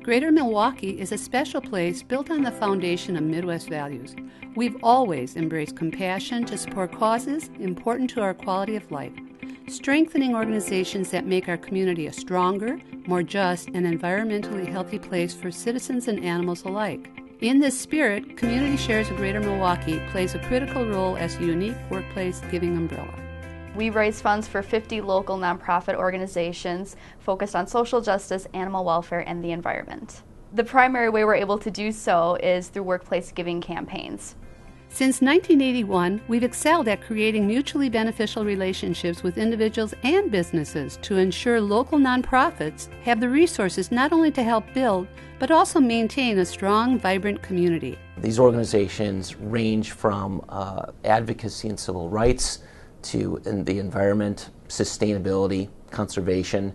Greater Milwaukee is a special place built on the foundation of Midwest values. We've always embraced compassion to support causes important to our quality of life, strengthening organizations that make our community a stronger, more just, and environmentally healthy place for citizens and animals alike. In this spirit, Community Shares of Greater Milwaukee plays a critical role as a unique workplace giving umbrella. We raise funds for 50 local nonprofit organizations focused on social justice, animal welfare, and the environment. The primary way we're able to do so is through workplace giving campaigns. Since 1981, we've excelled at creating mutually beneficial relationships with individuals and businesses to ensure local nonprofits have the resources not only to help build, but also maintain a strong, vibrant community. These organizations range from advocacy and civil rights to the environment, sustainability, conservation,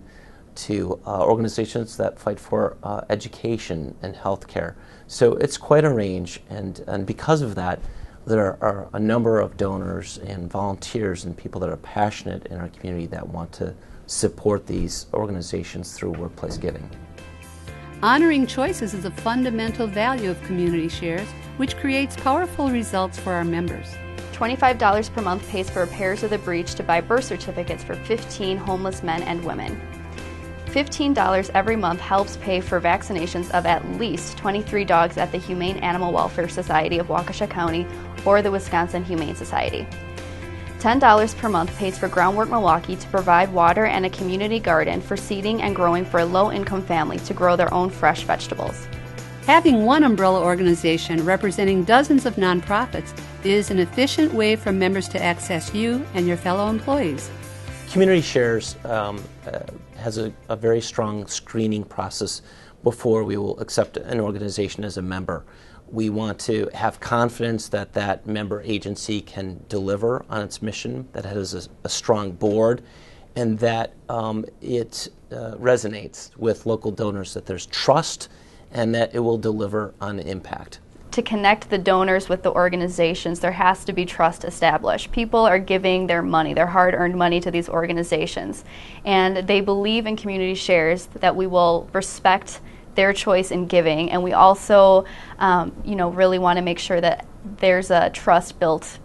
to organizations that fight for education and healthcare. So it's quite a range, and because of that, there are a number of donors and volunteers and people that are passionate in our community that want to support these organizations through workplace giving. Honoring choices is a fundamental value of Community Shares, which creates powerful results for our members. $25 per month pays for repairs of the breach to buy birth certificates for 15 homeless men and women. $15 every month helps pay for vaccinations of at least 23 dogs at the Humane Animal Welfare Society of Waukesha County or the Wisconsin Humane Society. $10 per month pays for Groundwork Milwaukee to provide water and a community garden for seeding and growing for a low-income family to grow their own fresh vegetables. Having one umbrella organization representing dozens of nonprofits is an efficient way for members to access you and your fellow employees. Community Shares has a very strong screening process before we will accept an organization as a member. We want to have confidence that that member agency can deliver on its mission, that it has a strong board, and that it resonates with local donors, that there's trust, and that it will deliver on impact. To connect the donors with the organizations, there has to be trust established. People are giving their money, their hard-earned money, to these organizations, and they believe in Community Shares that we will respect their choice in giving, and we also really want to make sure that there's a trust built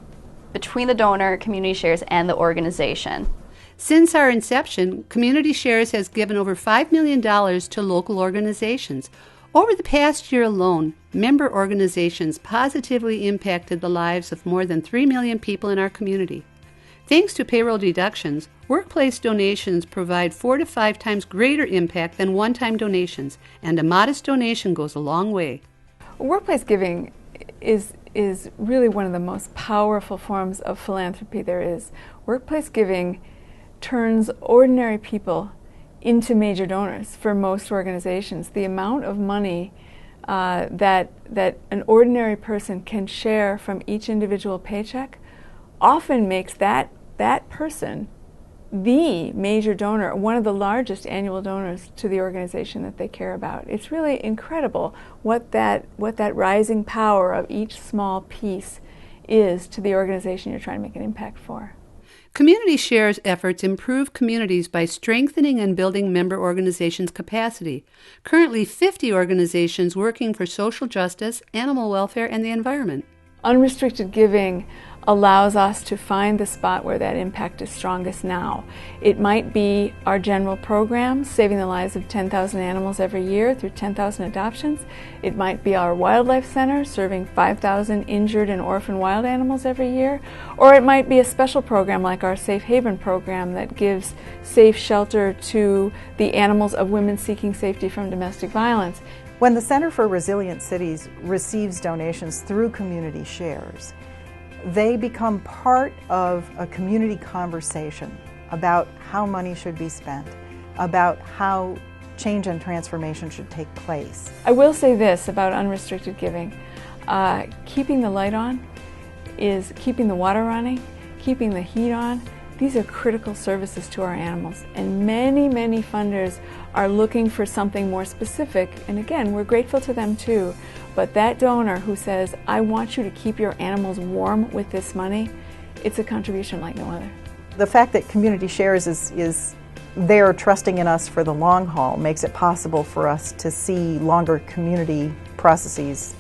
between the donor, Community Shares, and the organization. Since our inception, Community Shares has given over $5 million to local organizations. Over the past year alone, member organizations positively impacted the lives of more than 3 million people in our community. Thanks to payroll deductions, workplace donations provide 4 to 5 times greater impact than one-time donations, and a modest donation goes a long way. Workplace giving is really one of the most powerful forms of philanthropy there is. Workplace giving turns ordinary people into major donors for most organizations. The amount of money that an ordinary person can share from each individual paycheck often makes that person the major donor, one of the largest annual donors to the organization that they care about. It's really incredible what that rising power of each small piece is to the organization you're trying to make an impact for. Community Shares efforts improve communities by strengthening and building member organizations' capacity. Currently, 50 organizations working for social justice, animal welfare, and the environment. Unrestricted giving allows us to find the spot where that impact is strongest now. It might be our general program, saving the lives of 10,000 animals every year through 10,000 adoptions. It might be our wildlife center, serving 5,000 injured and orphaned wild animals every year. Or it might be a special program like our Safe Haven program that gives safe shelter to the animals of women seeking safety from domestic violence. When the Center for Resilient Cities receives donations through Community Shares, they become part of a community conversation about how money should be spent, about how change and transformation should take place. I will say this about unrestricted giving. Keeping the light on is keeping the water running, keeping the heat on. These are critical services to our animals, and many, many funders are looking for something more specific, and again, we're grateful to them too, but that donor who says, I want you to keep your animals warm with this money, it's a contribution like no other. The fact that Community Shares is Their trusting in us for the long haul makes it possible for us to see longer community processes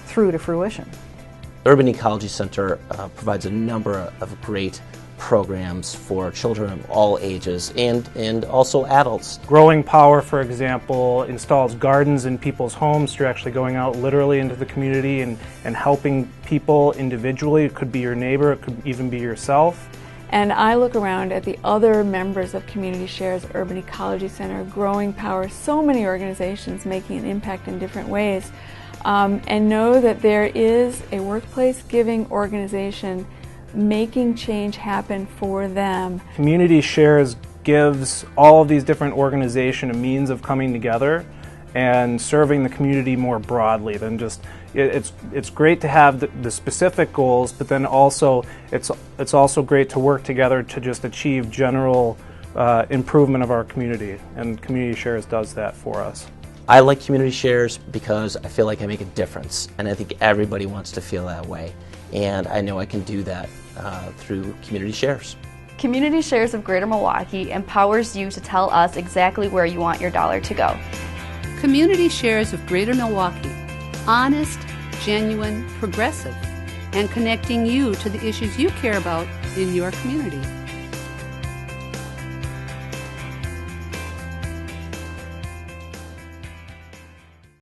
through to fruition. The Urban Ecology Center provides a number of great programs for children of all ages and also adults. Growing Power, for example, installs gardens in people's homes. So you're actually going out literally into the community and helping people individually. It could be your neighbor, it could even be yourself. And I look around at the other members of Community Share's Urban Ecology Center, Growing Power, so many organizations making an impact in different ways, and know that there is a workplace giving organization making change happen for them. Community Shares gives all of these different organizations a means of coming together and serving the community more broadly than just, it's great to have the specific goals, but then also it's also great to work together to just achieve general improvement of our community, and Community Shares does that for us. I like Community Shares because I feel like I make a difference, and I think everybody wants to feel that way, and I know I can do that through Community Shares. Community Shares of Greater Milwaukee empowers you to tell us exactly where you want your dollar to go. Community Shares of Greater Milwaukee. Honest, genuine, progressive, and connecting you to the issues you care about in your community.